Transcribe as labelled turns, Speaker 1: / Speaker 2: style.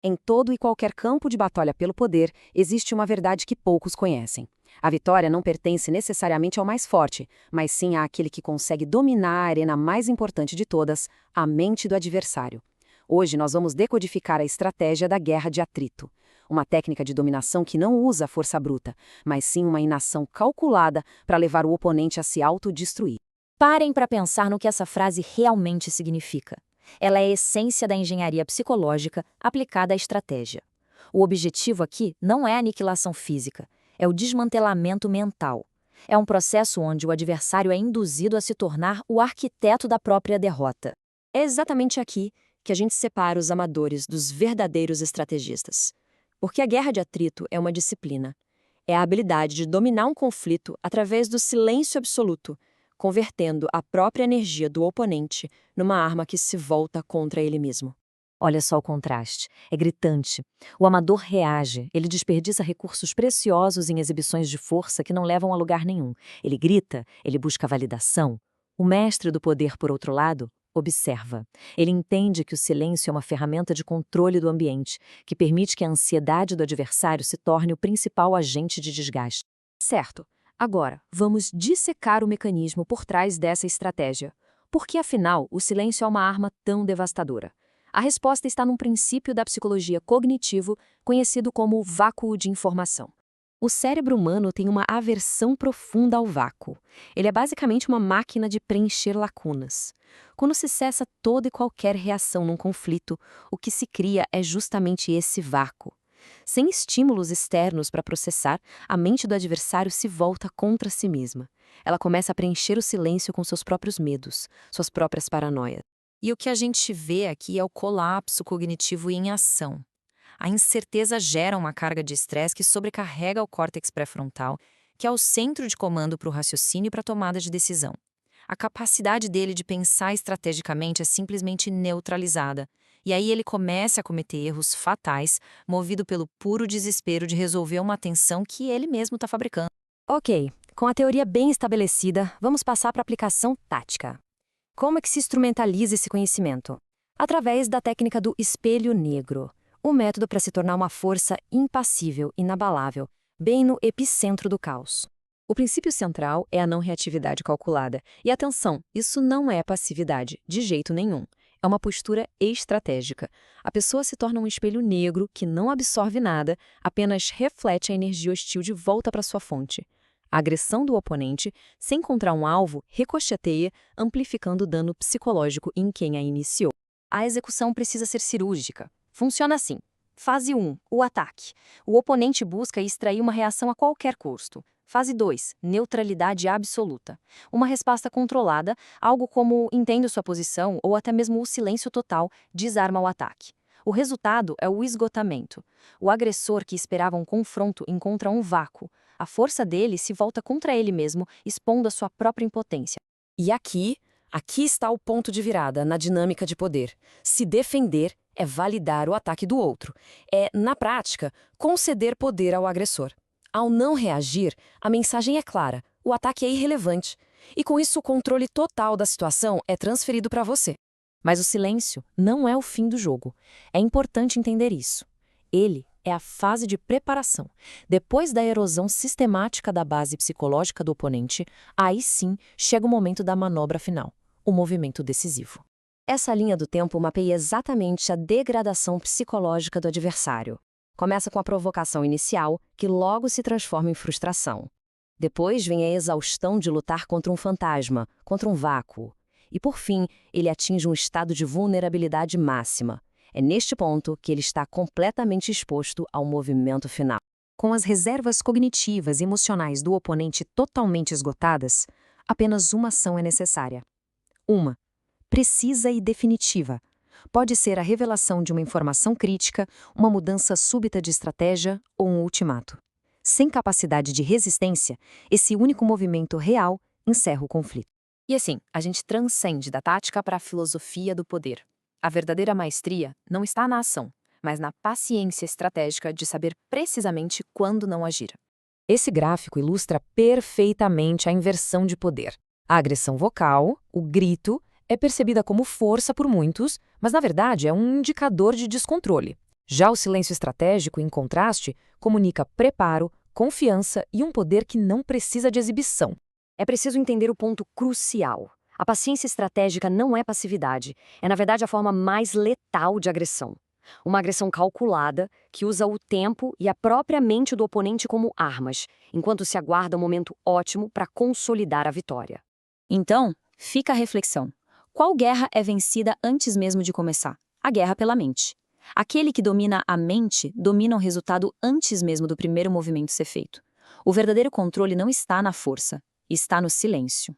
Speaker 1: Em todo e qualquer campo de batalha pelo poder, existe uma verdade que poucos conhecem. A vitória não pertence necessariamente ao mais forte, mas sim àquele que consegue dominar a arena mais importante de todas, a mente do adversário. Hoje nós vamos decodificar a estratégia da guerra de atrito. Uma técnica de dominação que não usa a força bruta, mas sim uma inação calculada para levar o oponente a se autodestruir.
Speaker 2: Parem para pensar no que essa frase realmente significa. Ela é a essência da engenharia psicológica aplicada à estratégia. O objetivo aqui não é a aniquilação física, é o desmantelamento mental. É um processo onde o adversário é induzido a se tornar o arquiteto da própria derrota.
Speaker 3: É exatamente aqui que a gente separa os amadores dos verdadeiros estrategistas. Porque a guerra de atrito é uma disciplina. É a habilidade de dominar um conflito através do silêncio absoluto, convertendo a própria energia do oponente numa arma que se volta contra ele mesmo.
Speaker 2: Olha só o contraste. É gritante. O amador reage. Ele desperdiça recursos preciosos em exibições de força que não levam a lugar nenhum. Ele grita, ele busca validação. O mestre do poder, por outro lado, observa. Ele entende que o silêncio é uma ferramenta de controle do ambiente, que permite que a ansiedade do adversário se torne o principal agente de desgaste.
Speaker 3: Certo. Agora, vamos dissecar o mecanismo por trás dessa estratégia. Por que, afinal, o silêncio é uma arma tão devastadora? A resposta está num princípio da psicologia cognitivo conhecido como vácuo de informação. O cérebro humano tem uma aversão profunda ao vácuo. Ele é basicamente uma máquina de preencher lacunas. Quando se cessa toda e qualquer reação num conflito, o que se cria é justamente esse vácuo. Sem estímulos externos para processar, a mente do adversário se volta contra si mesma. Ela começa a preencher o silêncio com seus próprios medos, suas próprias paranoias.
Speaker 4: E o que a gente vê aqui é o colapso cognitivo em ação. A incerteza gera uma carga de estresse que sobrecarrega o córtex pré-frontal, que é o centro de comando para o raciocínio e para a tomada de decisão. A capacidade dele de pensar estrategicamente é simplesmente neutralizada. E aí ele começa a cometer erros fatais, movido pelo puro desespero de resolver uma tensão que ele mesmo está fabricando.
Speaker 3: Ok, com a teoria bem estabelecida, vamos passar para a aplicação tática. Como é que se instrumentaliza esse conhecimento? Através da técnica do espelho negro, um método para se tornar uma força impassível, inabalável, bem no epicentro do caos. O princípio central é a não reatividade calculada. E atenção, isso não é passividade, de jeito nenhum. É uma postura estratégica. A pessoa se torna um espelho negro que não absorve nada, apenas reflete a energia hostil de volta para sua fonte. A agressão do oponente, sem encontrar um alvo, ricocheteia, amplificando o dano psicológico em quem a iniciou. A execução precisa ser cirúrgica. Funciona assim. Fase 1, o ataque. O oponente busca extrair uma reação a qualquer custo. Fase 2, neutralidade absoluta. Uma resposta controlada, algo como entendo sua posição ou até mesmo o silêncio total, desarma o ataque. O resultado é o esgotamento. O agressor que esperava um confronto encontra um vácuo. A força dele se volta contra ele mesmo, expondo a sua própria impotência.
Speaker 1: E aqui está o ponto de virada na dinâmica de poder. Se defender é validar o ataque do outro. É, na prática, conceder poder ao agressor. Ao não reagir, a mensagem é clara, o ataque é irrelevante. E com isso o controle total da situação é transferido para você.
Speaker 3: Mas o silêncio não é o fim do jogo. É importante entender isso. Ele é a fase de preparação. Depois da erosão sistemática da base psicológica do oponente, aí sim chega o momento da manobra final, o movimento decisivo. Essa linha do tempo mapeia exatamente a degradação psicológica do adversário. Começa com a provocação inicial, que logo se transforma em frustração. Depois vem a exaustão de lutar contra um fantasma, contra um vácuo. E por fim, ele atinge um estado de vulnerabilidade máxima. É neste ponto que ele está completamente exposto ao movimento final. Com as reservas cognitivas e emocionais do oponente totalmente esgotadas, apenas uma ação é necessária. Uma, precisa e definitiva. Pode ser a revelação de uma informação crítica, uma mudança súbita de estratégia ou um ultimato. Sem capacidade de resistência, esse único movimento real encerra o conflito. E assim, a gente transcende da tática para a filosofia do poder. A verdadeira maestria não está na ação, mas na paciência estratégica de saber precisamente quando não agir. Esse gráfico ilustra perfeitamente a inversão de poder. A agressão vocal, o grito, é percebida como força por muitos, mas na verdade é um indicador de descontrole. Já o silêncio estratégico, em contraste, comunica preparo, confiança e um poder que não precisa de exibição.
Speaker 2: É preciso entender o ponto crucial. A paciência estratégica não é passividade, é na verdade a forma mais letal de agressão. Uma agressão calculada, que usa o tempo e a própria mente do oponente como armas, enquanto se aguarda um momento ótimo para consolidar a vitória.
Speaker 4: Então, fica a reflexão. Qual guerra é vencida antes mesmo de começar? A guerra pela mente. Aquele que domina a mente domina o resultado antes mesmo do primeiro movimento ser feito. O verdadeiro controle não está na força, está no silêncio.